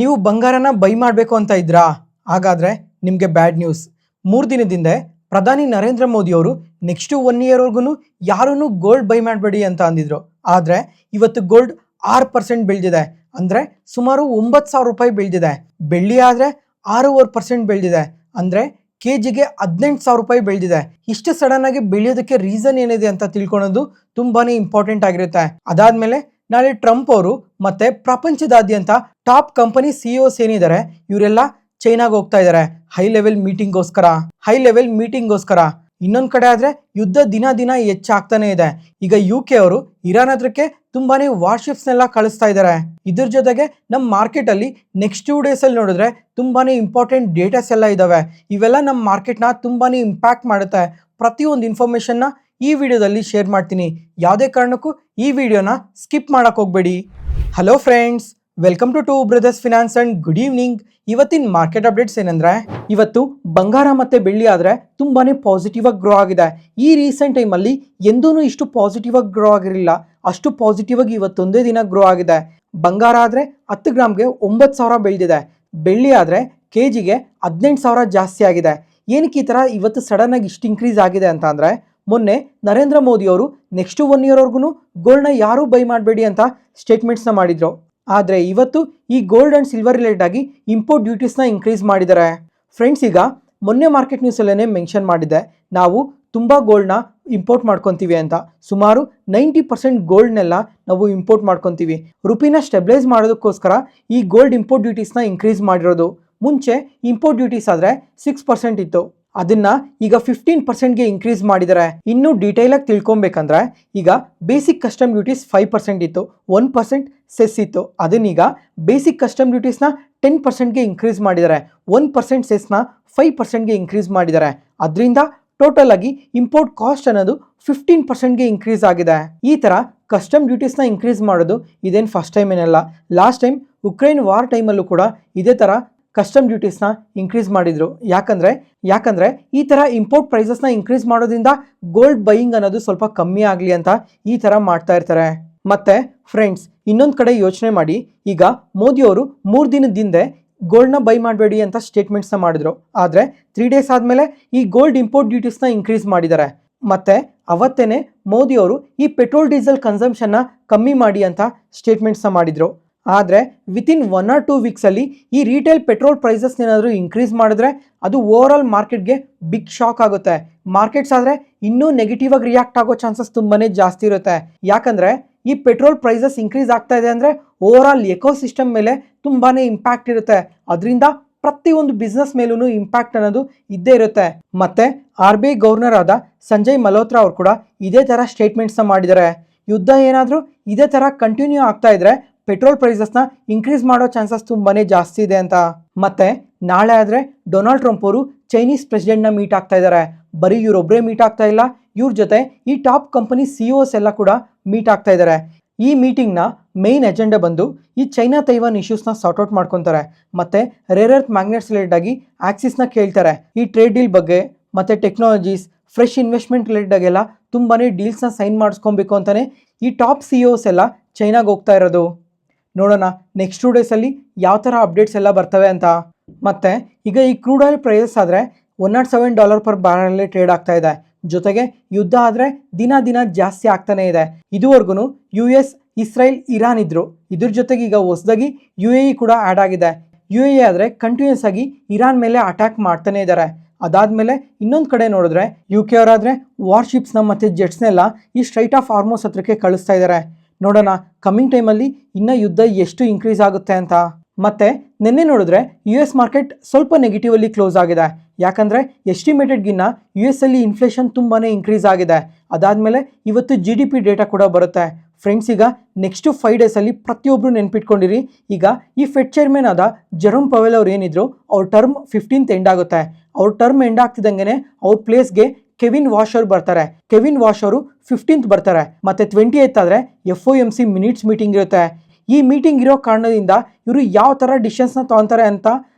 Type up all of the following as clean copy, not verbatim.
ನೀವು ಬಂಗಾರನ ಬೈ ಮಾಡಬೇಕು ಅಂತ ಇದ್ರಾ? ಹಾಗಾದ್ರೆ ನಿಮಗೆ ಬ್ಯಾಡ್ ನ್ಯೂಸ್. 3 ದಿನದಿಂದ ಪ್ರಧಾನಿ ನರೇಂದ್ರ ಮೋದಿ ಅವರು ನೆಕ್ಸ್ಟ್ 1 ಇಯರ್ ವರೆಗೂ ಯಾರೂ ಗೋಲ್ಡ್ ಬೈ ಮಾಡಬೇಡಿ ಅಂತ ಅಂದಿದ್ರು. ಆದರೆ ಇವತ್ತು ಗೋಲ್ಡ್ 6% ಬೆಳೆದಿದೆ. ಅಂದರೆ ಸುಮಾರು 9,000 ರೂಪಾಯಿ ಬೆಳೆದಿದೆ. ಬೆಳ್ಳಿ ಆದರೆ 6.5% ಬೆಳೆದಿದೆ. ಅಂದರೆ ಕೆಜಿಗೆ 18,000 ರೂಪಾಯಿ ಬೆಳೆದಿದೆ. ಇಷ್ಟು ಸಡನ್ ಆಗಿ ಬೆಳೆಯೋದಕ್ಕೆ ರೀಸನ್ ಏನಿದೆ ಅಂತ ತಿಳ್ಕೊಳ್ಳೋದು ತುಂಬಾನೇ ಇಂಪಾರ್ಟೆಂಟ್ ಆಗಿರುತ್ತೆ. ಅದಾದ್ಮೇಲೆ ನಾಳೆ ಟ್ರಂಪ್ ಅವರು ಮತ್ತೆ ಪ್ರಪಂಚದಾದ್ಯಂತ ಟಾಪ್ ಕಂಪನಿ ಸಿಇಒಸ್ ಏನಿದ್ದಾರೆ ಇವರೆಲ್ಲ ಚೈನಾಗೆ ಹೋಗ್ತಾ ಇದ್ದಾರೆ ಹೈ ಲೆವೆಲ್ ಮೀಟಿಂಗ್ಗೋಸ್ಕರ. ಇನ್ನೊಂದ್ ಕಡೆ ಆದ್ರೆ ಯುದ್ಧ ದಿನ ಹೆಚ್ಚಾಗ್ತಾನೆ ಇದೆ. ಈಗ UK ಅವರು ಇರಾನ್ ಹತ್ರಕ್ಕೆ ತುಂಬಾನೇ ವಾರ್ಶಿಪ್ಸ್ ನೆಲ್ಲ ಕಳಿಸ್ತಾ ಇದ್ದಾರೆ. ಇದ್ರ ಜೊತೆಗೆ ನಮ್ಮ ಮಾರ್ಕೆಟ್ ಅಲ್ಲಿ ನೆಕ್ಸ್ಟ್ 2 ಡೇಸ್ ಅಲ್ಲಿ ನೋಡಿದ್ರೆ ತುಂಬಾನೇ ಇಂಪಾರ್ಟೆಂಟ್ ಡೇಟಾಸ್ ಎಲ್ಲ ಇದಾವೆ. ಇವೆಲ್ಲ ನಮ್ಮ ಮಾರ್ಕೆಟ್ ನ ತುಂಬಾನೇ ಇಂಪ್ಯಾಕ್ಟ್ ಮಾಡುತ್ತೆ. ಪ್ರತಿಯೊಂದು ಇನ್ಫಾರ್ಮೇಶನ್ ನ ಈ ವಿಡಿಯೋದಲ್ಲಿ ಶೇರ್ ಮಾಡ್ತೀನಿ. ಯಾವುದೇ ಕಾರಣಕ್ಕೂ ಈ ವಿಡಿಯೋನ ಸ್ಕಿಪ್ ಮಾಡಕ್ ಹೋಗ್ಬೇಡಿ. Hello friends, welcome to two brothers finance and good evening. ಇವತ್ತಿನ ಮಾರ್ಕೆಟ್ ಅಪ್ಡೇಟ್ಸ್ ಏನಂದ್ರೆ, ಇವತ್ತು ಬಂಗಾರ ಮತ್ತೆ ಬೆಳ್ಳಿ ಆದ್ರೆ ತುಂಬಾನೇ ಪಾಸಿಟಿವ್ ಆಗಿ ಗ್ರೋ ಆಗಿದೆ. ಈ ರೀಸೆಂಟ್ ಟೈಮ್ ಅಲ್ಲಿ ಎಂದೂ ಇಷ್ಟು ಪಾಸಿಟಿವ್ ಆಗಿ ಗ್ರೋ ಆಗಿರಲಿಲ್ಲ. ಅಷ್ಟು ಪಾಸಿಟಿವ್ ಆಗಿ ಇವತ್ತೊಂದೇ ದಿನ ಗ್ರೋ ಆಗಿದೆ. ಬಂಗಾರ ಆದ್ರೆ 10 ಗ್ರಾಮ್ಗೆ 9,000 ಬೆಳೆದಿದೆ. ಬೆಳ್ಳಿ ಆದ್ರೆ ಕೆಜಿಗೆ 18,000 ಜಾಸ್ತಿ ಆಗಿದೆ. ಏನಕ್ಕೆ ಈ ತರ ಇವತ್ತು ಸಡನ್ ಆಗಿ ಇಷ್ಟು ಇನ್ಕ್ರೀಸ್ ಆಗಿದೆ ಅಂತ ಅಂದ್ರೆ, ಮೊನ್ನೆ ನರೇಂದ್ರ ಮೋದಿ ಅವರು ನೆಕ್ಸ್ಟ್ 1 ಇಯರ್ ವರ್ಗು ಗೋಲ್ಡ್ನ ಯಾರೂ ಬೈ ಮಾಡಬೇಡಿ ಅಂತ ಸ್ಟೇಟ್ಮೆಂಟ್ಸ್ನ ಮಾಡಿದ್ರು. ಆದರೆ ಇವತ್ತು ಈ ಗೋಲ್ಡ್ ಅಂಡ್ ಸಿಲ್ವರ್ ರಿಲೇಟೆಡ್ ಆಗಿ ಇಂಪೋರ್ಟ್ ಡ್ಯೂಟೀಸ್ನ ಇನ್ಕ್ರೀಸ್ ಮಾಡಿದ್ದಾರೆ. ಫ್ರೆಂಡ್ಸ್, ಈಗ ಮೊನ್ನೆ ಮಾರ್ಕೆಟ್ ನ್ಯೂಸಲ್ಲೇ ಮೆನ್ಷನ್ ಮಾಡಿದ್ದೆ, ನಾವು ತುಂಬ ಗೋಲ್ಡ್ನ ಇಂಪೋರ್ಟ್ ಮಾಡ್ಕೊತೀವಿ ಅಂತ. ಸುಮಾರು 90% ಗೋಲ್ಡ್ನೆಲ್ಲ ನಾವು ಇಂಪೋರ್ಟ್ ಮಾಡ್ಕೊತೀವಿ. ರುಪಿನ ಸ್ಟೆಬಿಲೈಸ್ ಮಾಡೋದಕ್ಕೋಸ್ಕರ ಈ ಗೋಲ್ಡ್ ಇಂಪೋರ್ಟ್ ಡ್ಯೂಟೀಸ್ನ ಇನ್ಕ್ರೀಸ್ ಮಾಡಿರೋದು. ಮುಂಚೆ ಇಂಪೋರ್ಟ್ ಡ್ಯೂಟೀಸ್ ಆದರೆ 6% ಇತ್ತು, ಅದನ್ನ ಈಗ 15%ಗೆ ಇನ್ಕ್ರೀಸ್ ಮಾಡಿದ್ದಾರೆ. ಇನ್ನು ಡೀಟೇಲ್ ಆಗಿ ತಿಳ್ಕೊಬೇಕಂದ್ರೆ, ಈಗ ಬೇಸಿಕ್ ಕಸ್ಟಮ್ ಡ್ಯೂಟೀಸ್ 5% ಇತ್ತು, 1% ಸೆಸ್ ಇತ್ತು. ಅದನ್ನೀಗ ಬೇಸಿಕ್ ಕಸ್ಟಮ್ ಡ್ಯೂಟೀಸ್ನ 10%ಗೆ ಇನ್ಕ್ರೀಸ್ ಮಾಡಿದ್ದಾರೆ, 1% ಸೆಸ್ನ 5%ಗೆ ಇನ್ಕ್ರೀಸ್ ಮಾಡಿದ್ದಾರೆ. ಅದರಿಂದ ಟೋಟಲ್ ಆಗಿ ಇಂಪೋರ್ಟ್ ಕಾಸ್ಟ್ ಅನ್ನೋದು 15%ಗೆ ಇನ್ಕ್ರೀಸ್ ಆಗಿದೆ. ಈ ತರ ಕಸ್ಟಮ್ ಡ್ಯೂಟೀಸ್ನ ಇನ್ಕ್ರೀಸ್ ಮಾಡೋದು ಇದೇನು ಫಸ್ಟ್ ಟೈಮ್ ಏನಲ್ಲ. ಲಾಸ್ಟ್ ಟೈಮ್ ಉಕ್ರೇನ್ ವಾರ್ ಟೈಮಲ್ಲೂ ಕೂಡ ಇದೇ ತರ ಕಸ್ಟಮ್ ಡ್ಯೂಟೀಸ್ನ ಇನ್ಕ್ರೀಸ್ ಮಾಡಿದ್ರು. ಯಾಕಂದ್ರೆ ಈ ತರ ಇಂಪೋರ್ಟ್ ಪ್ರೈಸಸ್ನ ಇನ್ಕ್ರೀಸ್ ಮಾಡೋದ್ರಿಂದ ಗೋಲ್ಡ್ ಬೈಯಿಂಗ್ ಅನ್ನೋದು ಸ್ವಲ್ಪ ಕಮ್ಮಿ ಆಗಲಿ ಅಂತ ಈ ತರ ಮಾಡ್ತಾ ಇರ್ತಾರೆ. ಮತ್ತೆ ಫ್ರೆಂಡ್ಸ್, ಇನ್ನೊಂದು ಕಡೆ ಯೋಚನೆ ಮಾಡಿ, ಈಗ ಮೋದಿ ಅವರು 3 ದಿನದಿಂದ ಗೋಲ್ಡ್ನ ಬೈ ಮಾಡಬೇಡಿ ಅಂತ ಸ್ಟೇಟ್ಮೆಂಟ್ಸ್ನ ಮಾಡಿದ್ರು. ಆದರೆ 3 ಡೇಸ್ ಆದಮೇಲೆ ಈ ಗೋಲ್ಡ್ ಇಂಪೋರ್ಟ್ ಡ್ಯೂಟೀಸ್ನ ಇನ್ಕ್ರೀಸ್ ಮಾಡಿದ್ದಾರೆ. ಮತ್ತೆ ಅವತ್ತೇನೆ ಮೋದಿ ಅವರು ಈ ಪೆಟ್ರೋಲ್ ಡೀಸೆಲ್ ಕನ್ಸಂಪ್ಷನ್ನ ಕಮ್ಮಿ ಮಾಡಿ ಅಂತ ಸ್ಟೇಟ್ಮೆಂಟ್ಸ್ನ ಮಾಡಿದ್ರು. ಆದರೆ ವಿತಿನ್ 1 or 2 ವೀಕ್ಸಲ್ಲಿ ಈ ರೀಟೇಲ್ ಪೆಟ್ರೋಲ್ ಪ್ರೈಸಸ್ ಏನಾದರೂ ಇನ್ಕ್ರೀಸ್ ಮಾಡಿದ್ರೆ ಅದು ಓವರ್ ಆಲ್ ಮಾರ್ಕೆಟ್ಗೆ ಬಿಗ್ ಶಾಕ್ ಆಗುತ್ತೆ. ಮಾರ್ಕೆಟ್ಸ್ ಆದರೆ ಇನ್ನೂ ನೆಗೆಟಿವ್ ಆಗಿ ರಿಯಾಕ್ಟ್ ಆಗೋ ಚಾನ್ಸಸ್ ತುಂಬಾನೇ ಜಾಸ್ತಿ ಇರುತ್ತೆ. ಯಾಕಂದರೆ ಈ ಪೆಟ್ರೋಲ್ ಪ್ರೈಸಸ್ ಇನ್ಕ್ರೀಸ್ ಆಗ್ತಾ ಇದೆ ಅಂದರೆ ಓವರ್ ಆಲ್ ಎಕೋಸಿಸ್ಟಮ್ ಮೇಲೆ ತುಂಬಾನೇ ಇಂಪ್ಯಾಕ್ಟ್ ಇರುತ್ತೆ. ಅದರಿಂದ ಪ್ರತಿಯೊಂದು ಬಿಸ್ನೆಸ್ ಮೇಲೂ ಇಂಪ್ಯಾಕ್ಟ್ ಅನ್ನೋದು ಇದ್ದೇ ಇರುತ್ತೆ. ಮತ್ತೆ RBI ಗವರ್ನರ್ ಆದ ಸಂಜಯ್ ಮಲ್ಹೋತ್ರಾ ಅವರು ಕೂಡ ಇದೇ ಥರ ಸ್ಟೇಟ್ಮೆಂಟ್ಸ್ನ ಮಾಡಿದ್ದಾರೆ. ಯುದ್ಧ ಏನಾದರೂ ಇದೇ ಥರ ಕಂಟಿನ್ಯೂ ಆಗ್ತಾ ಇದ್ರೆ ಪೆಟ್ರೋಲ್ ಪ್ರೈಸಸ್ನ ಇನ್ಕ್ರೀಸ್ ಮಾಡೋ ಚಾನ್ಸಸ್ ತುಂಬಾನೇ ಜಾಸ್ತಿ ಇದೆ ಅಂತ. ಮತ್ತೆ ನಾಳೆ ಆದರೆ ಡೊನಾಲ್ಡ್ ಟ್ರಂಪ್ ಅವರು ಚೈನೀಸ್ ಪ್ರೆಸಿಡೆಂಟ್ನ ಮೀಟ್ ಆಗ್ತಾ ಇದ್ದಾರೆ. ಬರೀ ಇವರೊಬ್ಬರೇ ಮೀಟ್ ಆಗ್ತಾ ಇಲ್ಲ, ಇವ್ರ ಜೊತೆ ಈ ಟಾಪ್ ಕಂಪನಿ CEOs ಎಲ್ಲ ಕೂಡ ಮೀಟ್ ಆಗ್ತಾ ಇದ್ದಾರೆ. ಈ ಮೀಟಿಂಗ್ನ ಮೇನ್ ಎಜೆಂಡಾ ಬಂದು ಈ ಚೈನಾ ತೈವಾನ್ ಇಶ್ಯೂಸ್ನ ಸಾರ್ಟ್ ಔಟ್ ಮಾಡ್ಕೊತಾರೆ. ಮತ್ತೆ ರೇರ್ ಅರ್ತ್ ಮ್ಯಾಗ್ನೆಟ್ಸ್ ರಿಲೇಟೆಡ್ ಆಗಿ ಆಕ್ಸಿಸ್ನ ಕೇಳ್ತಾರೆ. ಈ ಟ್ರೇಡ್ ಡೀಲ್ ಬಗ್ಗೆ ಮತ್ತೆ ಟೆಕ್ನಾಲಜೀಸ್, ಫ್ರೆಶ್ ಇನ್ವೆಸ್ಟ್ಮೆಂಟ್ ರಿಲೇಟೆಡ್ ಆಗೆಲ್ಲ ತುಂಬಾನೇ ಡೀಲ್ಸ್ನ ಸೈನ್ ಮಾಡಿಸ್ಕೊಬೇಕು ಅಂತಾನೆ ಈ ಟಾಪ್ CEOs ಎಲ್ಲ ಚೈನಾಗೆ ಹೋಗ್ತಾ ಇರೋದು. ನೋಡೋಣ ನೆಕ್ಸ್ಟ್ 2 ಡೇಸಲ್ಲಿ ಯಾವ ಥರ ಅಪ್ಡೇಟ್ಸ್ ಎಲ್ಲ ಬರ್ತವೆ ಅಂತ. ಮತ್ತೆ ಈಗ ಈ ಕ್ರೂಡ್ ಆಯಿಲ್ ಪ್ರೈಸಸ್ ಆದರೆ $107 per ಬ್ಯಾರಲ್ಲೇ ಟ್ರೇಡ್ ಆಗ್ತಾ ಇದೆ. ಜೊತೆಗೆ ಯುದ್ಧ ಆದರೆ ದಿನ ಜಾಸ್ತಿ ಆಗ್ತಾನೆ ಇದೆ. ಇದುವರೆಗೂ US, ಇಸ್ರೇಲ್, ಇರಾನ್ ಇದ್ರು. ಇದ್ರ ಜೊತೆಗೆ ಈಗ ಹೊಸದಾಗಿ UAE ಕೂಡ ಆ್ಯಡ್ ಆಗಿದೆ. UAE ಆದರೆ ಕಂಟಿನ್ಯೂಸ್ ಆಗಿ ಇರಾನ್ ಮೇಲೆ ಅಟ್ಯಾಕ್ ಮಾಡ್ತಾನೆ ಇದ್ದಾರೆ. ಅದಾದಮೇಲೆ ಇನ್ನೊಂದು ಕಡೆ ನೋಡಿದ್ರೆ UK ಅವರಾದರೆ ವಾರ್ಶಿಪ್ಸ್ನ ಮತ್ತು ಜೆಟ್ಸ್ನೆಲ್ಲ ಈ ಸ್ಟ್ರೈಟ್ ಆಫ್ ಹಾರ್ಮೋಸ್ ಹತ್ರಕ್ಕೆ ಕಳಿಸ್ತಾ ಇದ್ದಾರೆ. ನೋಡೋಣ ಕಮ್ಮಿಂಗ್ ಟೈಮಲ್ಲಿ ಇನ್ನೂ ಯುದ್ಧ ಎಷ್ಟು ಇನ್ಕ್ರೀಸ್ ಆಗುತ್ತೆ ಅಂತ. ಮತ್ತೆ ನಿನ್ನೆ ನೋಡಿದ್ರೆ US ಮಾರ್ಕೆಟ್ ಸ್ವಲ್ಪ ನೆಗೆಟಿವಲ್ಲಿ ಕ್ಲೋಸ್ ಆಗಿದೆ. ಯಾಕಂದರೆ ಎಸ್ಟಿಮೇಟೆಡ್ಗಿನ್ನ US ಅಲ್ಲಿ ಇನ್ಫ್ಲೇಷನ್ ತುಂಬಾ ಇನ್ಕ್ರೀಸ್ ಆಗಿದೆ. ಅದಾದಮೇಲೆ ಇವತ್ತು GDP ಡೇಟಾ ಕೂಡ ಬರುತ್ತೆ. ಫ್ರೆಂಡ್ಸ್, ಈಗ ನೆಕ್ಸ್ಟ್ 5 ಡೇಸಲ್ಲಿ ಪ್ರತಿಯೊಬ್ಬರು ನೆನ್ಪಿಟ್ಕೊಂಡಿರಿ, ಈಗ ಈ ಫೆಡ್ ಚೇರ್ಮನ್ ಆದ ಜೆರೋಮ್ ಪವೆಲ್ ಅವ್ರು ಏನಿದ್ರು ಅವ್ರ ಟರ್ಮ್ 15th ಎಂಡ್ ಆಗುತ್ತೆ. ಅವ್ರ ಟರ್ಮ್ ಎಂಡ್ ಆಗ್ತಿದ್ದಂಗೆ ಅವ್ರ ಪ್ಲೇಸ್ಗೆ ಕೆವಿನ್ ವಾಶ್ ಅವರು ಬರ್ತಾರೆ. ಕೆವಿನ್ ವಾಶ್ ಅವರು 15th ಬರ್ತಾರೆ. ಮತ್ತೆ 28th ಆದರೆ FOMC ಮಿನಿಟ್ಸ್ ಮೀಟಿಂಗ್ ಇರುತ್ತೆ. ಈ ಮೀಟಿಂಗ್ ಇರೋ ಕಾರಣದಿಂದ ಇವರು ಯಾವ ಥರ ಡಿಸಿಷನ್ಸ್ನ ತೊಗೊತಾರೆ ಅಂತ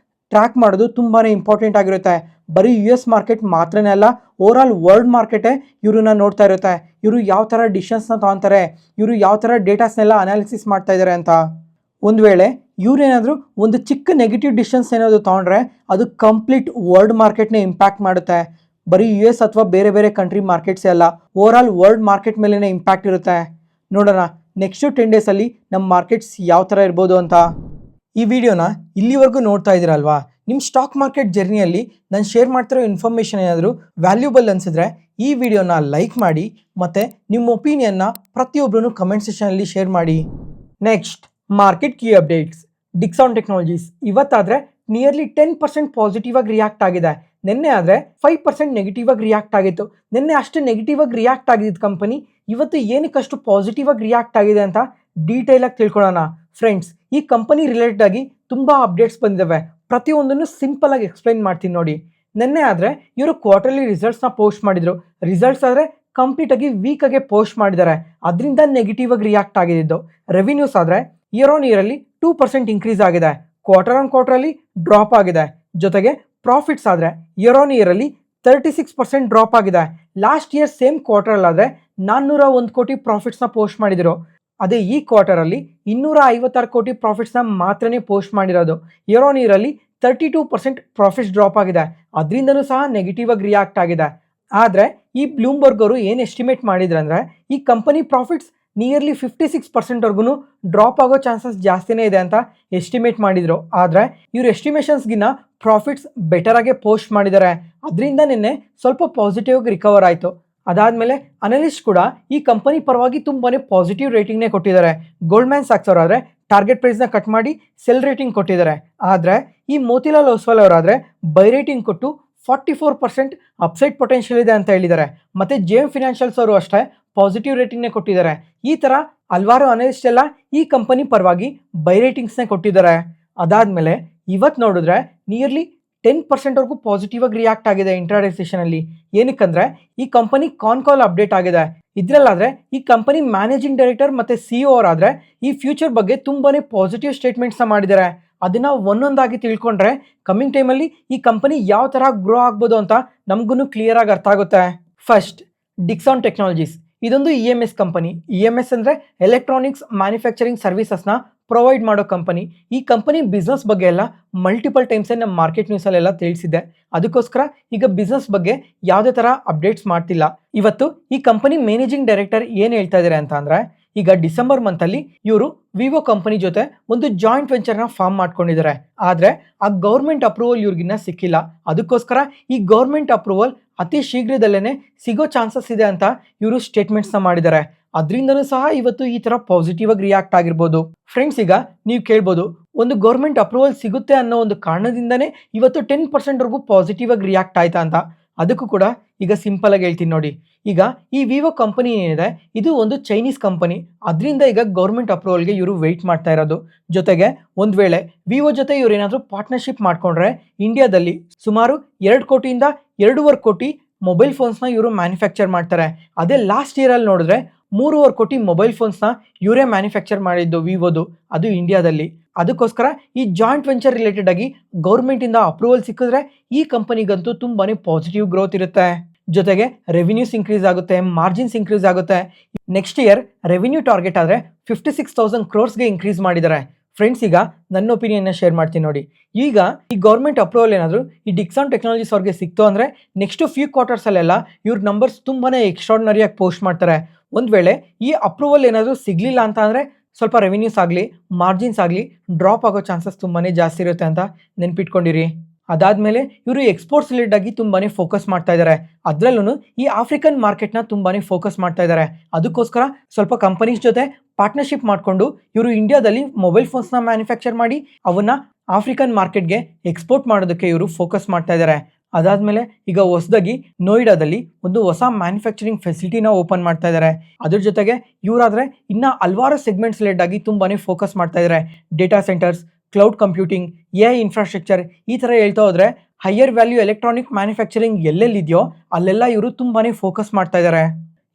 ಟ್ರ್ಯಾಕ್ ಮಾಡೋದು ತುಂಬಾ ಇಂಪಾರ್ಟೆಂಟ್ ಆಗಿರುತ್ತೆ. ಬರೀ US ಮಾರ್ಕೆಟ್ ಮಾತ್ರನೇ ಅಲ್ಲ, ಓವರ್ ಆಲ್ ವರ್ಲ್ಡ್ ಮಾರ್ಕೆಟೇ ಇವ್ರನ್ನ ನೋಡ್ತಾ ಇರುತ್ತೆ. ಇವರು ಯಾವ ಥರ ಡಿಸಿಷನ್ಸ್ನ ತೊಗೊತಾರೆ, ಇವರು ಯಾವ ಥರ ಡೇಟಾಸ್ನೆಲ್ಲ ಅನಾಲಿಸಿಸ್ ಮಾಡ್ತಾ ಇದ್ದಾರೆ ಅಂತ. ಒಂದು ವೇಳೆ ಇವ್ರೇನಾದರೂ ಒಂದು ಚಿಕ್ಕ ನೆಗೆಟಿವ್ ಡಿಸಿಷನ್ಸ್ ಏನಾದರೂ ತೊಗೊಂಡ್ರೆ ಅದು ಕಂಪ್ಲೀಟ್ ವರ್ಲ್ಡ್ ಮಾರ್ಕೆಟ್ನೇ ಇಂಪ್ಯಾಕ್ಟ್ ಮಾಡುತ್ತೆ. ಬರೀ US ಅಥವಾ ಬೇರೆ ಬೇರೆ ಕಂಟ್ರಿ ಮಾರ್ಕೆಟ್ಸೇ ಅಲ್ಲ, ಓವರಾಲ್ ವರ್ಲ್ಡ್ ಮಾರ್ಕೆಟ್ ಮೇಲೇ ಇಂಪ್ಯಾಕ್ಟ್ ಇರುತ್ತೆ. ನೋಡೋಣ ನೆಕ್ಸ್ಟು 10 ಡೇಸಲ್ಲಿ ನಮ್ಮ ಮಾರ್ಕೆಟ್ಸ್ ಯಾವ ಥರ ಇರ್ಬೋದು ಅಂತ. ಈ ವಿಡಿಯೋನ ಇಲ್ಲಿವರೆಗೂ ನೋಡ್ತಾ ಇದ್ದೀರಲ್ವಾ, ನಿಮ್ಮ ಸ್ಟಾಕ್ ಮಾರ್ಕೆಟ್ ಜರ್ನಿಯಲ್ಲಿ ನಾನು ಶೇರ್ ಮಾಡ್ತಿರೋ ಇನ್ಫಾರ್ಮೇಷನ್ ಏನಾದರೂ ವ್ಯಾಲ್ಯೂಬಲ್ ಅನಿಸಿದ್ರೆ ಈ ವಿಡಿಯೋನ ಲೈಕ್ ಮಾಡಿ ಮತ್ತು ನಿಮ್ಮ ಒಪಿನಿಯನ್ನ ಪ್ರತಿಯೊಬ್ಬರೂ ಕಮೆಂಟ್ ಸೆಷನಲ್ಲಿ ಶೇರ್ ಮಾಡಿ. Next market key updates. Dixon technologies ಇವತ್ತಾದರೆ ನಿಯರ್ಲಿ 10% ಪಾಸಿಟಿವ್ ಆಗಿ ರಿಯಾಕ್ಟ್ ಆಗಿದೆ. ನಿನ್ನೆ ಆದರೆ 5% ನೆಗೆಟಿವ್ ಆಗಿ ರಿಯಾಕ್ಟ್ ಆಗಿತ್ತು. ನಿನ್ನೆ ಅಷ್ಟು ನೆಗೆಟಿವ್ ಆಗಿ ರಿಯಾಕ್ಟ್ ಆಗಿದ್ದ ಕಂಪನಿ ಇವತ್ತು ಏನಕ್ಕಷ್ಟು ಪಾಸಿಟಿವ್ ಆಗಿ ರಿಯಾಕ್ಟ್ ಆಗಿದೆ ಅಂತ ಡೀಟೇಲಾಗಿ ತಿಳ್ಕೊಳ್ಳೋಣ. ಫ್ರೆಂಡ್ಸ್, ಈ ಕಂಪನಿ ರಿಲೇಟೆಡ್ ಆಗಿ ತುಂಬ ಅಪ್ಡೇಟ್ಸ್ ಬಂದಿದ್ದಾವೆ. ಪ್ರತಿಯೊಂದನ್ನು ಸಿಂಪಲ್ ಆಗಿ ಎಕ್ಸ್ಪ್ಲೈನ್ ಮಾಡ್ತೀನಿ ನೋಡಿ. ನಿನ್ನೆ ಆದರೆ ಇವರು ಕ್ವಾರ್ಟರ್ಲಿ ರಿಸಲ್ಟ್ಸ್ನ ಪೋಸ್ಟ್ ಮಾಡಿದ್ರು. ರಿಸಲ್ಟ್ಸ್ ಆದರೆ ಕಂಪ್ಲೀಟ್ ಆಗಿ ವೀಕ್ ಆಗಿ ಪೋಸ್ಟ್ ಮಾಡಿದ್ದಾರೆ, ಅದರಿಂದ ನೆಗೆಟಿವ್ ಆಗಿ ರಿಯಾಕ್ಟ್ ಆಗಿದ್ದು. ರೆವಿನ್ಯೂಸ್ ಆದರೆ ಇಯರ್ ಆನ್ ಇಯರಲ್ಲಿ 2% ಇನ್ಕ್ರೀಸ್ ಆಗಿದೆ, ಕ್ವಾರ್ಟರ್ ಆನ್ ಕ್ವಾರ್ಟರಲ್ಲಿ ಡ್ರಾಪ್ ಆಗಿದೆ. ಜೊತೆಗೆ ಪ್ರಾಫಿಟ್ಸ್ ಆದರೆ ಇಯರ್ ಆನ್ ಇಯರಲ್ಲಿ 36% ಡ್ರಾಪ್ ಆಗಿದೆ. ಲಾಸ್ಟ್ ಇಯರ್ ಸೇಮ್ ಕ್ವಾರ್ಟರಲ್ಲಾದರೆ 401 ಕೋಟಿ ಪ್ರಾಫಿಟ್ಸ್ನ ಪೋಸ್ಟ್ ಮಾಡಿದ್ರು. ಅದೇ ಈ ಕ್ವಾರ್ಟರಲ್ಲಿ 256 ಕೋಟಿ ಪ್ರಾಫಿಟ್ಸ್ನ ಮಾತ್ರನೇ ಪೋಸ್ಟ್ ಮಾಡಿರೋದು. ಇಯರ್ ಆನ್ ಇಯರಲ್ಲಿ 32% ಪ್ರಾಫಿಟ್ಸ್ ಡ್ರಾಪ್ ಆಗಿದೆ, ಅದರಿಂದನೂ ಸಹ ನೆಗೆಟಿವ್ ಆಗಿ ರಿಯಾಕ್ಟ್ ಆಗಿದೆ. ಆದರೆ ಈ ಬ್ಲೂಮ್ಬರ್ಗ್ ಅವರು ಏನು ಎಸ್ಟಿಮೇಟ್ ಮಾಡಿದ್ರು ಅಂದರೆ ಈ ಕಂಪನಿ ಪ್ರಾಫಿಟ್ಸ್ ನಿಯರ್ಲಿ 56%ವರ್ಗೂ ಡ್ರಾಪ್ ಆಗೋ ಚಾನ್ಸಸ್ ಜಾಸ್ತಿನೇ ಇದೆ ಅಂತ ಎಸ್ಟಿಮೇಟ್ ಮಾಡಿದರು. ಆದರೆ ಇವ್ರ ಎಸ್ಟಿಮೇಷನ್ಸ್ಗಿನ್ನ ಪ್ರಾಫಿಟ್ಸ್ ಬೆಟರಾಗೆ ಪೋಸ್ಟ್ ಮಾಡಿದ್ದಾರೆ, ಅದರಿಂದ ನಿನ್ನೆ ಸ್ವಲ್ಪ ಪಾಸಿಟಿವ್ ಆಗಿ ರಿಕವರ್ ಆಯಿತು. ಅದಾದಮೇಲೆ ಅನಲಿಸ್ಟ್ ಕೂಡ ಈ ಕಂಪನಿ ಪರವಾಗಿ ತುಂಬಾ ಪಾಸಿಟಿವ್ ರೇಟಿಂಗ್ನೇ ಕೊಟ್ಟಿದ್ದಾರೆ. ಗೋಲ್ಡ್ಮ್ಯಾನ್ ಸ್ಯಾಕ್ಸ್ ಅವರಾದರೆ ಟಾರ್ಗೆಟ್ ಪ್ರೈಸ್ನ ಕಟ್ ಮಾಡಿ ಸೆಲ್ ರೇಟಿಂಗ್ ಕೊಟ್ಟಿದ್ದಾರೆ. ಆದರೆ ಈ ಮೋತಿಲಾಲ್ ಓಸ್ವಾಲ್ ಅವರಾದರೆ ಬೈ ರೇಟಿಂಗ್ ಕೊಟ್ಟು 44% ಅಪ್ಸೈಡ್ ಪೊಟೆನ್ಷಿಯಲ್ ಇದೆ ಅಂತ ಹೇಳಿದ್ದಾರೆ. ಮತ್ತು JM ಫಿನಾನ್ಷಿಯಲ್ಸ್ ಅವರು ಅಷ್ಟೇ ಪಾಸಿಟಿವ್ ರೇಟಿಂಗ್ನೇ ಕೊಟ್ಟಿದ್ದಾರೆ. ಈ ಥರ ಹಲವಾರು ಅನಲಿಸ್ಟ್ ಎಲ್ಲ ಈ ಕಂಪನಿ ಪರವಾಗಿ ಬೈ ರೇಟಿಂಗ್ಸ್ನೇ ಕೊಟ್ಟಿದ್ದಾರೆ. ಅದಾದಮೇಲೆ ಇವತ್ತು ನೋಡಿದ್ರೆ ನಿಯರ್ಲಿ 10%ವರ್ಗೂ ಪಾಸಿಟಿವ್ ಆಗಿ ರಿಯಾಕ್ಟ್ ಆಗಿದೆ ಇಂಟ್ರಾಡೇ ಸೆಷನಲ್ಲಿ. ಏನಕ್ಕಂದರೆ ಈ ಕಂಪನಿ ಕಾಲ್ ಅಪ್ಡೇಟ್ ಆಗಿದೆ. ಇದರಲ್ಲಾದರೆ ಈ ಕಂಪನಿ ಮ್ಯಾನೇಜಿಂಗ್ ಡೈರೆಕ್ಟರ್ ಮತ್ತು CEO ಅವರಾದರೆ ಈ ಫ್ಯೂಚರ್ ಬಗ್ಗೆ ತುಂಬಾ ಪಾಸಿಟಿವ್ ಸ್ಟೇಟ್ಮೆಂಟ್ಸ್ನ ಮಾಡಿದ್ದಾರೆ. ಅದನ್ನು ಒಂದೊಂದಾಗಿ ತಿಳ್ಕೊಂಡ್ರೆ ಕಮ್ಮಿಂಗ್ ಟೈಮಲ್ಲಿ ಈ ಕಂಪನಿ ಯಾವ ಥರ ಗ್ರೋ ಆಗ್ಬೋದು ಅಂತ ನಮಗೂ ಕ್ಲಿಯರ್ ಆಗಿ ಅರ್ಥ ಆಗುತ್ತೆ. ಫಸ್ಟ್, ಡಿಕ್ಸಾನ್ ಟೆಕ್ನಾಲಜೀಸ್ ಇದೊಂದು EMS ಕಂಪನಿ. EMS ಅಂದರೆ ಎಲೆಕ್ಟ್ರಾನಿಕ್ಸ್ ಮ್ಯಾನುಫ್ಯಾಕ್ಚರಿಂಗ್ ಸರ್ವಿಸಸ್ನ ಪ್ರೊವೈಡ್ ಮಾಡೋ ಕಂಪನಿ. ಈ ಕಂಪನಿ ಬಿಸ್ನೆಸ್ ಬಗ್ಗೆ ಎಲ್ಲ ಮಲ್ಟಿಪಲ್ ಟೈಮ್ಸೇ ನಮ್ಮ ಮಾರ್ಕೆಟ್ ನ್ಯೂಸಲ್ಲೆಲ್ಲ ತಿಳಿಸಿದ್ದೆ. ಅದಕ್ಕೋಸ್ಕರ ಈಗ ಬಿಸ್ನೆಸ್ ಬಗ್ಗೆ ಯಾವುದೇ ಥರ ಅಪ್ಡೇಟ್ಸ್ ಮಾಡ್ತಿಲ್ಲ. ಇವತ್ತು ಈ ಕಂಪನಿ ಮ್ಯಾನೇಜಿಂಗ್ ಡೈರೆಕ್ಟರ್ ಏನು ಹೇಳ್ತಾ ಇದ್ದಾರೆ ಅಂತ ಅಂದರೆ, ಈಗ ಡಿಸೆಂಬರ್ ಮಂತಲ್ಲಿ ಇವರು ವಿವೋ ಕಂಪನಿ ಜೊತೆ ಒಂದು ಜಾಯಿಂಟ್ ವೆಂಚರ್ನ ಫಾರ್ಮ್ ಮಾಡ್ಕೊಂಡಿದ್ದಾರೆ. ಆದರೆ ಆ ಗೌರ್ಮೆಂಟ್ ಅಪ್ರೂವಲ್ ಇವ್ರಿಗಿನ್ನ ಸಿಕ್ಕಿಲ್ಲ. ಅದಕ್ಕೋಸ್ಕರ ಈ ಗೌರ್ಮೆಂಟ್ ಅಪ್ರೂವಲ್ ಅತಿ ಶೀಘ್ರದಲ್ಲೇ ಸಿಗೋ ಚಾನ್ಸಸ್ ಇದೆ ಅಂತ ಇವರು ಸ್ಟೇಟ್ಮೆಂಟ್ಸ್ನ ಮಾಡಿದ್ದಾರೆ. ಅದರಿಂದನೂ ಸಹ ಇವತ್ತು ಈ ಥರ ಪಾಸಿಟಿವ್ ಆಗಿ ರಿಯಾಕ್ಟ್ ಆಗಿರ್ಬೋದು. ಫ್ರೆಂಡ್ಸ್, ಈಗ ನೀವು ಕೇಳ್ಬೋದು, ಒಂದು ಗೌರ್ಮೆಂಟ್ ಅಪ್ರೂವಲ್ ಸಿಗುತ್ತೆ ಅನ್ನೋ ಒಂದು ಕಾರಣದಿಂದನೇ ಇವತ್ತು 10%ವರ್ಗೂ ಪಾಸಿಟಿವ್ ಆಗಿ ರಿಯಾಕ್ಟ್ ಆಯ್ತಾ ಅಂತ. ಅದಕ್ಕೂ ಕೂಡ ಈಗ ಸಿಂಪಲ್ ಆಗಿ ಹೇಳ್ತೀನಿ ನೋಡಿ. ಈಗ ಈ ವಿವೋ ಕಂಪನಿ ಏನಿದೆ ಇದು ಒಂದು ಚೈನೀಸ್ ಕಂಪನಿ, ಅದರಿಂದ ಈಗ ಗೌರ್ಮೆಂಟ್ ಅಪ್ರೂವಲ್ಗೆ ಇವರು ವೆಯ್ಟ್ ಮಾಡ್ತಾ ಇರೋದು. ಜೊತೆಗೆ ಒಂದು ವೇಳೆ ವಿವೋ ಜೊತೆ ಇವ್ರು ಏನಾದರೂ ಪಾರ್ಟ್ನರ್ಶಿಪ್ ಮಾಡ್ಕೊಂಡ್ರೆ ಇಂಡಿಯಾದಲ್ಲಿ ಸುಮಾರು 2 ಕೋಟಿಯಿಂದ 2.5 ಕೋಟಿ ಮೊಬೈಲ್ ಫೋನ್ಸ್ನ ಇವರು ಮ್ಯಾನುಫ್ಯಾಕ್ಚರ್ ಮಾಡ್ತಾರೆ. ಅದೇ ಲಾಸ್ಟ್ ಇಯರಲ್ಲಿ ನೋಡಿದ್ರೆ 3.5 ಕೋಟಿ ಮೊಬೈಲ್ ಫೋನ್ಸ್ನ ಇವರೇ ಮ್ಯಾನುಫ್ಯಾಕ್ಚರ್ ಮಾಡಿದ್ದು ವಿವೋದು, ಅದು ಇಂಡಿಯಾದಲ್ಲಿ. ಅದಕ್ಕೋಸ್ಕರ ಈ ಜಾಯಿಂಟ್ ವೆಂಚರ್ ರಿಲೇಟೆಡ್ ಆಗಿ ಗೌರ್ಮೆಂಟಿಂದ ಅಪ್ರೂವಲ್ ಸಿಕ್ಕಿದ್ರೆ ಈ ಕಂಪನಿಗಂತೂ ತುಂಬಾ ಪಾಸಿಟಿವ್ ಗ್ರೋತ್ ಇರುತ್ತೆ. ಜೊತೆಗೆ ರೆವಿನ್ಯೂಸ್ ಇನ್ಕ್ರೀಸ್ ಆಗುತ್ತೆ, ಮಾರ್ಜಿನ್ಸ್ ಇನ್ಕ್ರೀಸ್ ಆಗುತ್ತೆ. ನೆಕ್ಸ್ಟ್ ಇಯರ್ ರೆವಿನ್ಯೂ ಟಾರ್ಗೆಟ್ ಆದರೆ 56,000 ಕ್ರೋರ್ಸ್ಗೆ ಇನ್ಕ್ರೀಸ್ ಮಾಡಿದ್ದಾರೆ. ಫ್ರೆಂಡ್ಸ್, ಈಗ ನನ್ನ ಒಪಿನಿಯನ್ನ ಶೇರ್ ಮಾಡ್ತೀನಿ ನೋಡಿ. ಈಗ ಈ ಗೌರ್ಮೆಂಟ್ ಅಪ್ರೂವಲ್ ಏನಾದರೂ ಈ ಡಿಕ್ಸಾನ್ ಟೆಕ್ನಾಲಜೀಸ್ ಅವ್ರಿಗೆ ಸಿಕ್ತು ಅಂದರೆ ನೆಕ್ಸ್ಟ್ ಫ್ಯೂ ಕ್ವಾರ್ಟರ್ಸಲ್ಲೆಲ್ಲ ಇವ್ರ ನಂಬರ್ಸ್ ತುಂಬಾ ಎಕ್ಸ್ಟ್ರಾರ್ಡಿನರಿಯಾಗಿ ಪೋಸ್ಟ್ ಮಾಡ್ತಾರೆ. ಒಂದು ವೇಳೆ ಈ ಅಪ್ರೂವಲ್ ಏನಾದರೂ ಸಿಗಲಿಲ್ಲ ಅಂತ ಅಂದರೆ ಸ್ವಲ್ಪ ರೆವಿನ್ಯೂಸ್ ಆಗಲಿ ಮಾರ್ಜಿನ್ಸ್ ಆಗಲಿ ಡ್ರಾಪ್ ಆಗೋ ಚಾನ್ಸಸ್ ತುಂಬಾ ಜಾಸ್ತಿ ಇರುತ್ತೆ ಅಂತ ನೆನ್ಪಿಟ್ಕೊಂಡಿರಿ. ಅದಾದಮೇಲೆ ಇವರು ಎಕ್ಸ್ಪೋರ್ಟ್ಸ್ ರಿಲೇಟೆಡ್ ಆಗಿ ತುಂಬಾ ಫೋಕಸ್ ಮಾಡ್ತಾ ಇದ್ದಾರೆ. ಅದರಲ್ಲೂ ಈ ಆಫ್ರಿಕನ್ ಮಾರ್ಕೆಟ್ನ ತುಂಬಾ ಫೋಕಸ್ ಮಾಡ್ತಾ ಇದ್ದಾರೆ. ಅದಕ್ಕೋಸ್ಕರ ಸ್ವಲ್ಪ ಕಂಪನೀಸ್ ಜೊತೆ ಪಾರ್ಟ್ನರ್ಶಿಪ್ ಮಾಡಿಕೊಂಡು ಇವರು ಇಂಡಿಯಾದಲ್ಲಿ ಮೊಬೈಲ್ ಫೋನ್ಸ್ನ ಮ್ಯಾನುಫ್ಯಾಕ್ಚರ್ ಮಾಡಿ ಅವನ್ನ ಆಫ್ರಿಕನ್ ಮಾರ್ಕೆಟ್ಗೆ ಎಕ್ಸ್ಪೋರ್ಟ್ ಮಾಡೋದಕ್ಕೆ ಇವರು ಫೋಕಸ್ ಮಾಡ್ತಾ ಇದ್ದಾರೆ. ಅದಾದಮೇಲೆ ಈಗ ಹೊಸದಾಗಿ ನೋಯ್ಡಾದಲ್ಲಿ ಒಂದು ಹೊಸ ಮ್ಯಾನುಫ್ಯಾಕ್ಚರಿಂಗ್ ಫೆಸಿಲಿಟಿನ ಓಪನ್ ಮಾಡ್ತಾ ಇದ್ದಾರೆ. ಅದ್ರ ಜೊತೆಗೆ ಇವರಾದರೆ ಇನ್ನು ಹಲವಾರು ಸೆಗ್ಮೆಂಟ್ಸ್ ರಿಲೇಟೆಡ್ ಆಗಿ ತುಂಬಾ ಫೋಕಸ್ ಮಾಡ್ತಾ ಇದ್ದಾರೆ. Data centres, cloud computing, AI infrastructure, ಈ ಥರ ಹೇಳ್ತಾ ಹೋದರೆ ಹೈಯರ್ ವ್ಯಾಲ್ಯೂ ಎಲೆಕ್ಟ್ರಾನಿಕ್ ಮ್ಯಾನುಫ್ಯಾಕ್ಚರಿಂಗ್ ಎಲ್ಲೆಲ್ಲಿದೆಯೋ ಅಲ್ಲೆಲ್ಲ ಇವರು ತುಂಬಾ ಫೋಕಸ್ ಮಾಡ್ತಾ ಇದ್ದಾರೆ.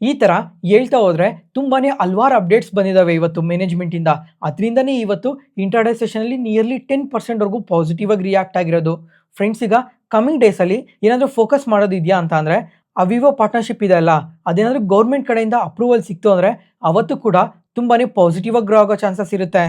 ಈ ಥರ ಹೇಳ್ತಾ ಹೋದರೆ ತುಂಬಾ ಹಲವಾರು ಅಪ್ಡೇಟ್ಸ್ ಬಂದಿದ್ದಾವೆ ಇವತ್ತು ಮ್ಯಾನೇಜ್ಮೆಂಟಿಂದ. ಅದರಿಂದನೇ ಇವತ್ತು ಇಂಟ್ರಾಡೇ ಸೆಷನಲ್ಲಿ ನಿಯರ್ಲಿ 10%ವರ್ಗೂ ಪಾಸಿಟಿವ್ ಆಗಿ ರಿಯಾಕ್ಟ್ ಆಗಿರೋದು. ಫ್ರೆಂಡ್ಸ್, ಈಗ ಕಮಿಂಗ್ ಡೇಸಲ್ಲಿ ಏನಾದರೂ ಫೋಕಸ್ ಮಾಡೋದಿದೆಯಾ ಅಂತ ಅಂದರೆ ಆ ವಿವೋ ಪಾರ್ಟ್ನರ್ಶಿಪ್ ಇದೆ ಅಲ್ಲ, ಅದೇನಾದರೂ ಗೌರ್ಮೆಂಟ್ ಕಡೆಯಿಂದ ಅಪ್ರೂವಲ್ ಸಿಕ್ತು ಅಂದರೆ ಅವತ್ತು ಕೂಡ ತುಂಬಾ ಪಾಸಿಟಿವ್ ಆಗಿ ಗ್ರೋ ಆಗೋ ಚಾನ್ಸಸ್ ಇರುತ್ತೆ.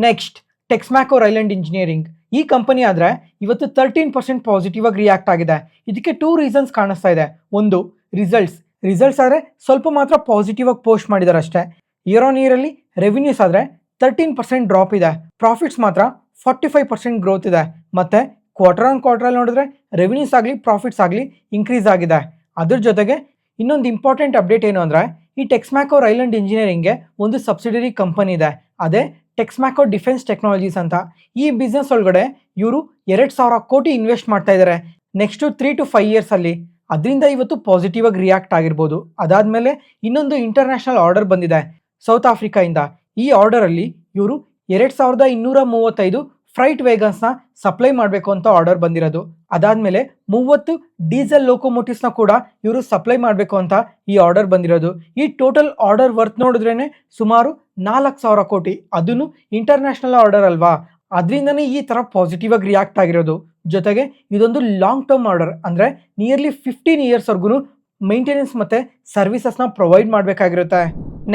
Next Texmaco rail and engineering. ಈ ಕಂಪನಿ ಆದರೆ ಇವತ್ತು 13% ಪಾಸಿಟಿವ್ ಆಗಿ ರಿಯಾಕ್ಟ್ ಆಗಿದೆ. ಇದಕ್ಕೆ 2 ರೀಸನ್ಸ್ ಕಾಣಿಸ್ತಾ ಇದೆ. ಒಂದು ರಿಸಲ್ಟ್ಸ್ ಆದರೆ ಸ್ವಲ್ಪ ಮಾತ್ರ ಪಾಸಿಟಿವ್ ಆಗಿ ಪೋಸ್ಟ್ ಮಾಡಿದ್ದಾರೆ ಅಷ್ಟೇ. ಇಯರ್ ಆನ್ ಇಯರಲ್ಲಿ ರೆವಿನ್ಯೂಸ್ ಆದರೆ 13% ಡ್ರಾಪ್ ಇದೆ. ಪ್ರಾಫಿಟ್ಸ್ ಮಾತ್ರ 45% ಗ್ರೋತ್ ಇದೆ. ಮತ್ತು ಕ್ವಾರ್ಟರ್ ಆನ್ ಕ್ವಾರ್ಟರಲ್ಲಿ ನೋಡಿದ್ರೆ ರೆವಿನ್ಯೂಸ್ ಆಗಲಿ ಪ್ರಾಫಿಟ್ಸ್ ಆಗಲಿ ಇನ್ಕ್ರೀಸ್ ಆಗಿದೆ. ಅದ್ರ ಜೊತೆಗೆ ಇನ್ನೊಂದು ಇಂಪಾರ್ಟೆಂಟ್ ಅಪ್ಡೇಟ್ ಏನು ಅಂದರೆ, ಈ ಟೆಕ್ಸ್ಮ್ಯಾಕೋ ರೈಲ್ ಅಂಡ್ ಇಂಜಿನಿಯರಿಂಗ್ಗೆ ಒಂದು ಸಬ್ಸಿಡರಿ ಕಂಪನಿ ಇದೆ, ಅದೇ ಟೆಕ್ಸ್ಮ್ಯಾಕೋ ಡಿಫೆನ್ಸ್ ಟೆಕ್ನಾಲಜೀಸ್ ಅಂತ. ಈ ಬಿಸ್ನೆಸ್ ಒಳಗಡೆ ಇವರು 2,000 ಕೋಟಿ ಇನ್ವೆಸ್ಟ್ ಮಾಡ್ತಾ ಇದ್ದಾರೆ ನೆಕ್ಸ್ಟು 3 to 5 ಇಯರ್ಸಲ್ಲಿ. ಅದರಿಂದ ಇವತ್ತು ಪಾಸಿಟಿವ್ ಆಗಿ ರಿಯಾಕ್ಟ್ ಆಗಿರ್ಬೋದು. ಅದಾದಮೇಲೆ ಇನ್ನೊಂದು ಇಂಟರ್ನ್ಯಾಷನಲ್ ಆರ್ಡರ್ ಬಂದಿದೆ ಸೌತ್ ಆಫ್ರಿಕಾಯಿಂದ. ಈ ಆರ್ಡರಲ್ಲಿ ಇವರು 2,235 ಫ್ರೈಟ್ ವೇಗನ್ಸ್ನ ಸಪ್ಲೈ ಮಾಡಬೇಕು ಅಂತ ಆರ್ಡರ್ ಬಂದಿರೋದು. ಅದಾದಮೇಲೆ 30 ಡೀಸೆಲ್ ಲೋಕೋಮೋಟಿವ್ಸ್ನ ಕೂಡ ಇವರು ಸಪ್ಲೈ ಮಾಡಬೇಕು ಅಂತ ಈ ಆರ್ಡರ್ ಬಂದಿರೋದು. ಈ ಟೋಟಲ್ ಆರ್ಡರ್ ವರ್ತ್ ನೋಡಿದ್ರೇ ಸುಮಾರು 4,000 ಕೋಟಿ. ಅದನ್ನು ಇಂಟರ್ನ್ಯಾಷನಲ್ ಆರ್ಡರ್ ಅಲ್ವಾ, ಅದರಿಂದನೇ ಈ ಥರ ಪಾಸಿಟಿವ್ ಆಗಿ ರಿಯಾಕ್ಟ್ ಆಗಿರೋದು. ಜೊತೆಗೆ ಇದೊಂದು ಲಾಂಗ್ ಟರ್ಮ್ ಆರ್ಡರ್, ಅಂದರೆ ನಿಯರ್ಲಿ 15 ಇಯರ್ಸ್ವರೆಗೂ ಮೇಂಟೆನೆನ್ಸ್ ಮತ್ತು ಸರ್ವಿಸಸ್ನ ಪ್ರೊವೈಡ್ ಮಾಡಬೇಕಾಗಿರುತ್ತೆ.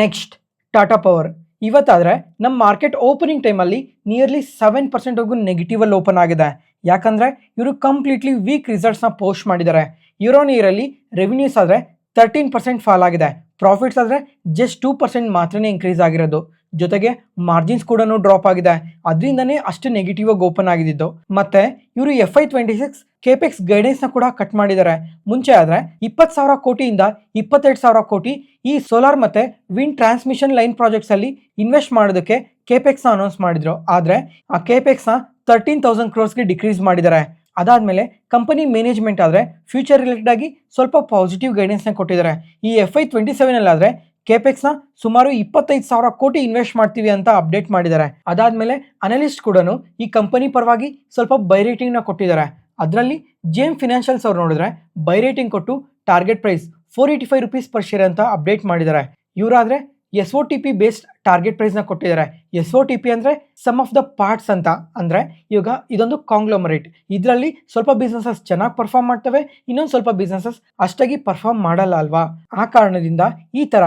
Next Tata power. ಇವತ್ತಾದರೆ ನಮ್ಮ ಮಾರ್ಕೆಟ್ ಓಪನಿಂಗ್ ಟೈಮಲ್ಲಿ ನಿಯರ್ಲಿ 7%ವರೆಗೂ ನೆಗೆಟಿವಲ್ಲಿ ಓಪನ್ ಆಗಿದೆ. ಯಾಕಂದರೆ ಇವರು ಕಂಪ್ಲೀಟ್ಲಿ ವೀಕ್ ರಿಸಲ್ಟ್ಸ್ನ ಪೋಸ್ಟ್ ಮಾಡಿದ್ದಾರೆ. ಇಯರ್ ಆನ್ ಇಯರಲ್ಲಿ ರೆವಿನ್ಯೂಸ್ ಆದರೆ 13% ಫಾಲ್ ಆಗಿದೆ. ಪ್ರಾಫಿಟ್ಸ್ ಆದರೆ ಜಸ್ಟ್ 2% ಮಾತ್ರನೇ ಇನ್ಕ್ರೀಸ್ ಆಗಿರೋದು. ಜೊತೆಗೆ ಮಾರ್ಜಿನ್ಸ್ ಕೂಡ ಡ್ರಾಪ್ ಆಗಿದೆ. ಅದರಿಂದನೇ ಅಷ್ಟು ನೆಗೆಟಿವ್ ಆಗಿ ಓಪನ್ ಆಗಿದ್ದು. ಮತ್ತು ಇವರು FY26 ಕೇಪೆಕ್ಸ್ ಗೈಡೆನ್ಸ್ನ ಕೂಡ ಕಟ್ ಮಾಡಿದ್ದಾರೆ. ಮುಂಚೆ ಆದರೆ 20,000 ಕೋಟಿಯಿಂದ 22,000 ಕೋಟಿ ಈ ಸೋಲಾರ್ ಮತ್ತು ವಿಂಡ್ ಟ್ರಾನ್ಸ್ಮಿಷನ್ ಲೈನ್ ಪ್ರಾಜೆಕ್ಟ್ಸಲ್ಲಿ ಇನ್ವೆಸ್ಟ್ ಮಾಡೋದಕ್ಕೆ ಕೇಪೆಕ್ಸ್ನ ಅನೌನ್ಸ್ ಮಾಡಿದ್ರು. ಆದರೆ ಆ ಕೇಪೆಕ್ಸ್ನ 13,000 ಕ್ರೋರ್ಸ್ಗೆ ಡಿಕ್ರೀಸ್ ಮಾಡಿದ್ದಾರೆ. ಅದಾದಮೇಲೆ ಕಂಪನಿ ಮ್ಯಾನೇಜ್ಮೆಂಟ್ ಆದರೆ ಫ್ಯೂಚರ್ ರಿಲೇಟೆಡ್ ಆಗಿ ಸ್ವಲ್ಪ ಪಾಸಿಟಿವ್ ಗೈಡೆನ್ಸ್ನ ಕೊಟ್ಟಿದ್ದಾರೆ. ಈ FY27 ಆದರೆ ಕೇಪೆಕ್ಸ್ನ ಸುಮಾರು 25,000 ಕೋಟಿ ಇನ್ವೆಸ್ಟ್ ಮಾಡ್ತೀವಿ ಅಂತ ಅಪ್ಡೇಟ್ ಮಾಡಿದ್ದಾರೆ. ಅದಾದಮೇಲೆ ಅನಲಿಸ್ಟ್ ಕೂಡ ಈ ಕಂಪನಿ ಪರವಾಗಿ ಸ್ವಲ್ಪ ಬೈ ರೇಟಿಂಗ್ನ ಕೊಟ್ಟಿದ್ದಾರೆ. ಅದರಲ್ಲಿ ಜೇಮ್ ಫಿನಾನ್ಷಿಯಲ್ಸ್ ಅವ್ರು ನೋಡಿದ್ರೆ ಬೈ ರೇಟಿಂಗ್ ಕೊಟ್ಟು target price 485 rupees per share ಅಂತ ಅಪ್ಡೇಟ್ ಮಾಡಿದ್ದಾರೆ. ಇವರಾದರೆ SOTP ಬೇಸ್ಡ್ ಟಾರ್ಗೆಟ್ ಪ್ರೈಸ್ನ ಕೊಟ್ಟಿದ್ದಾರೆ. SOTP ಅಂದರೆ ಸಮ್ ಆಫ್ ದ ಪಾರ್ಟ್ಸ್ ಅಂತ. ಅಂದರೆ ಇವಾಗ ಇದೊಂದು ಕಾಂಗ್ಲೋಮರೇಟ್, ಇದರಲ್ಲಿ ಸ್ವಲ್ಪ ಬಿಸ್ನೆಸಸ್ ಚೆನ್ನಾಗಿ ಪರ್ಫಾರ್ಮ್ ಮಾಡ್ತವೆ, ಇನ್ನೊಂದು ಸ್ವಲ್ಪ ಬಿಸ್ನೆಸಸ್ ಅಷ್ಟಾಗಿ ಪರ್ಫಾರ್ಮ್ ಮಾಡಲ್ಲ ಅಲ್ವಾ. ಆ ಕಾರಣದಿಂದ ಈ ಥರ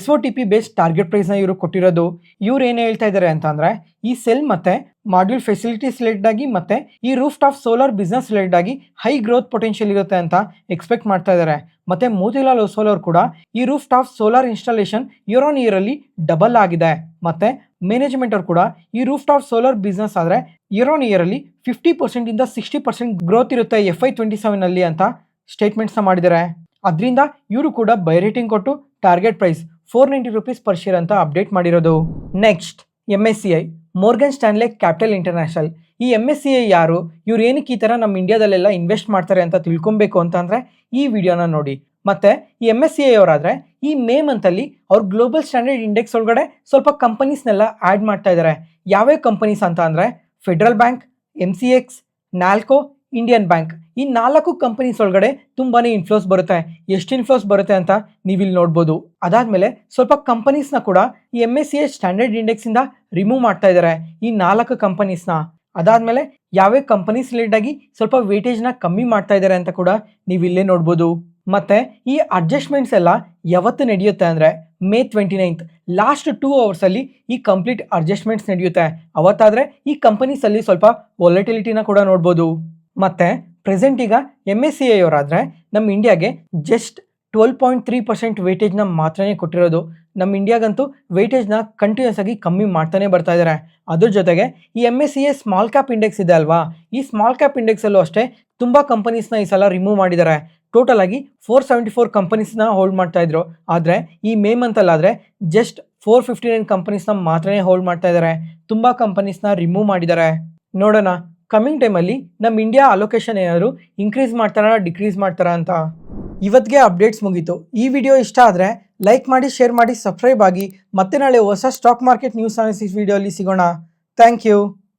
SOTP ಬೇಸ್ಡ್ ಟಾರ್ಗೆಟ್ ಪ್ರೈಸ್ನ ಇವರು ಕೊಟ್ಟಿರೋದು. ಇವ್ರು ಏನು ಹೇಳ್ತಾ ಇದ್ದಾರೆ ಅಂತ ಅಂದರೆ, ಈ ಸೆಲ್ ಮತ್ತು ಮಾಡ್ಯೂಲ್ ಫೆಸಿಲಿಟೀಸ್ ರಿಲೇಟೆಡ್ ಆಗಿ ಮತ್ತು ಈ roof top solar business related ಆಗಿ ಹೈ ಗ್ರೋತ್ ಪೊಟೆನ್ಷಿಯಲ್ ಇರುತ್ತೆ ಅಂತ ಎಕ್ಸ್ಪೆಕ್ಟ್ ಮಾಡ್ತಾ ಇದ್ದಾರೆ. ಮತ್ತು ಮೋತಿಲಾಲ್ ಒಸ್ವಾಲ್ ಅವರು ಕೂಡ ಈ roof top solar installation year on ಇಯರಲ್ಲಿ ಡಬಲ್ ಆಗಿದೆ. ಮತ್ತು ಮ್ಯಾನೇಜ್ಮೆಂಟ್ ಅವರು ಕೂಡ ಈ ರೂಫ್ ಟಾಪ್ ಸೋಲಾರ್ ಬಿಸ್ನೆಸ್ ಆದರೆ ಇಯರ್ ಆನ್ ಇಯರಲ್ಲಿ 50% 60% ಗ್ರೋತ್ ಇರುತ್ತೆ FY27 ಅಂತ ಸ್ಟೇಟ್ಮೆಂಟ್ಸ್ನ ಮಾಡಿದ್ದಾರೆ. ಅದರಿಂದ ಇವರು ಕೂಡ ಬೈ ರೇಟಿಂಗ್ ಕೊಟ್ಟು target price 490 rupees per share ಅಂತ ಅಪ್ಡೇಟ್ ಮಾಡಿರೋದು. Next MSCI Morgan Stanley capital international. ಈ MSCI ಯಾರು, ಇವ್ರು ಏನಕ್ಕೆ ಈ ಥರ ನಮ್ಮ ಇಂಡಿಯಾದಲ್ಲೆಲ್ಲ ಇನ್ವೆಸ್ಟ್ ಮಾಡ್ತಾರೆ ಅಂತ ತಿಳ್ಕೊಬೇಕು ಅಂತ ಅಂದರೆ ಈ ವಿಡಿಯೋನ ನೋಡಿ. ಮತ್ತು ಈ MSCI ಅವರಾದರೆ ಈ ಮೇ ಮಂತಲ್ಲಿ ಅವ್ರು ಗ್ಲೋಬಲ್ ಸ್ಟ್ಯಾಂಡರ್ಡ್ ಇಂಡೆಕ್ಸ್ ಒಳಗಡೆ ಸ್ವಲ್ಪ ಕಂಪನೀಸ್ನೆಲ್ಲ ಆ್ಯಡ್ ಮಾಡ್ತಾ ಇದ್ದಾರೆ. ಯಾವ್ಯಾವ ಕಂಪನೀಸ್ ಅಂತ ಅಂದರೆ federal bank, MCX, Nalco, Indian bank. ಈ 4 ಕಂಪನೀಸ್ ಒಳಗಡೆ ತುಂಬಾ ಇನ್ಫ್ಲೋಸ್ ಬರುತ್ತೆ. ಎಷ್ಟು ಇನ್ಫ್ಲೋಸ್ ಬರುತ್ತೆ ಅಂತ ನೀವಿಲ್ಲಿ ನೋಡ್ಬೋದು. ಅದಾದಮೇಲೆ ಸ್ವಲ್ಪ ಕಂಪನೀಸ್ನ ಕೂಡ ಈ MSCI ಸ್ಟ್ಯಾಂಡರ್ಡ್ ಇಂಡೆಕ್ಸಿಂದ ರಿಮೂವ್ ಮಾಡ್ತಾ ಇದ್ದಾರೆ, ಈ 4 ಕಂಪನೀಸ್ನ. ಅದಾದಮೇಲೆ ಯಾವ್ಯಾವ ಕಂಪನೀಸ್ ರಿಲೇಟೆಡ್ ಆಗಿ ಸ್ವಲ್ಪ ವೇಟೇಜ್ನ ಕಮ್ಮಿ ಮಾಡ್ತಾ ಇದ್ದಾರೆ ಅಂತ ಕೂಡ ನೀವಿಲ್ಲೇ ನೋಡ್ಬೋದು. ಮತ್ತು ಈ ಅಡ್ಜಸ್ಟ್ಮೆಂಟ್ಸ್ ಎಲ್ಲ ಯಾವತ್ತು ನಡೆಯುತ್ತೆ ಅಂದರೆ May 29 ಲಾಸ್ಟ್ 2 ಅವರ್ಸಲ್ಲಿ ಈ ಕಂಪ್ಲೀಟ್ ಅಡ್ಜಸ್ಟ್ಮೆಂಟ್ಸ್ ನಡೆಯುತ್ತೆ. ಅವತ್ತಾದರೆ ಈ ಕಂಪನೀಸಲ್ಲಿ ಸ್ವಲ್ಪ ವಾಲಟಿಲಿಟಿನ ಕೂಡ ನೋಡ್ಬೋದು. ಮತ್ತು ಪ್ರೆಸೆಂಟ್ ಈಗ MSCI ಅವರಾದರೆ ನಮ್ಮ ಇಂಡಿಯಾಗೆ ಜಸ್ಟ್ 12.3% ವೇಟೇಜ್ನ ಮಾತ್ರನೇ ಕೊಟ್ಟಿರೋದು. ನಮ್ಮ ಇಂಡಿಯಾಗಂತೂ ವೇಟೇಜ್ನ ಕಂಟಿನ್ಯೂಸ್ ಆಗಿ ಕಮ್ಮಿ ಮಾಡ್ತಾನೆ ಬರ್ತಾ ಇದ್ದಾರೆ. ಅದ್ರ ಜೊತೆಗೆ ಈ MSCI ಸ್ಮಾಲ್ ಕ್ಯಾಪ್ ಇಂಡೆಕ್ಸ್ ಇದೆ ಅಲ್ವಾ, ಈ ಸ್ಮಾಲ್ ಕ್ಯಾಪ್ ಇಂಡೆಕ್ಸಲ್ಲೂ ಅಷ್ಟೇ ತುಂಬ ಕಂಪನೀಸ್ನ ಈ ಸಲ ರಿಮೂವ್ ಮಾಡಿದ್ದಾರೆ. ಟೋಟಲ್ ಆಗಿ 474 ಕಂಪನೀಸ್ನ ಹೋಲ್ಡ್ ಮಾಡ್ತಾ ಇದ್ರು. ಆದರೆ ಈ ಮೇ ಮಂತಲ್ಲಾದರೆ ಜಸ್ಟ್ 459 ಕಂಪನೀಸ್ನ ಮಾತ್ರನೇ ಹೋಲ್ಡ್ ಮಾಡ್ತಾ ಇದ್ದಾರೆ. ತುಂಬ ಕಂಪನೀಸ್ನ ರಿಮೂವ್ ಮಾಡಿದ್ದಾರೆ. ನೋಡೋಣ ಕಮಿಂಗ್ ಟೈಮಲ್ಲಿ ನಮ್ಮ ಇಂಡಿಯಾ ಅಲೋಕೇಶನ್ ಏನಾದರೂ ಇನ್ಕ್ರೀಸ್ ಮಾಡ್ತಾರಾ ಡಿಕ್ರೀಸ್ ಮಾಡ್ತಾರಾ ಅಂತ. ಇವತ್ತಿಗೆ ಅಪ್ಡೇಟ್ಸ್ ಮುಗೀತು. ಈ ವಿಡಿಯೋ ಇಷ್ಟ ಆದರೆ ಲೈಕ್ ಮಾಡಿ, ಶೇರ್ ಮಾಡಿ, ಸಬ್ಸ್ಕ್ರೈಬ್ ಆಗಿ. ಮತ್ತೆ ನಾಳೆ ಹೊಸ stock market news analysis video ಅಲ್ಲಿ ಸಿಗೋಣ. Thank you.